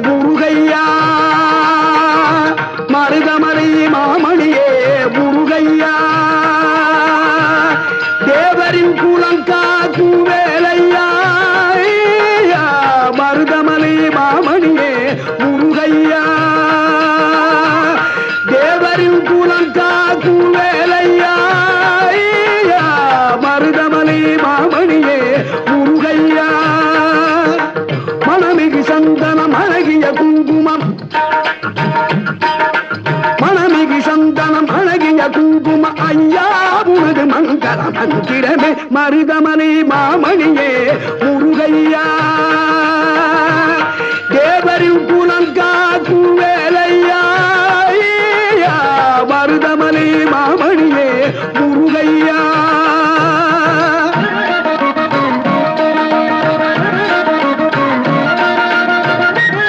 முருகையா மருதமலை மாமணியே முருகையா தேவரின் குலங்காக்கும் வேலையா மருதமலை மாமணியே முருகையா தேவரின் குலங்காக்கும் வேலையா மருதமலை மாமணியே முருகையா மணமிகு சந்தனம் அழகிய குங்குமம் மணமிகு சந்தனம் அழகிய குங்கும ஐயா உனது மங்கள மந்திரமே மருதமலை மாமணியே முருகையா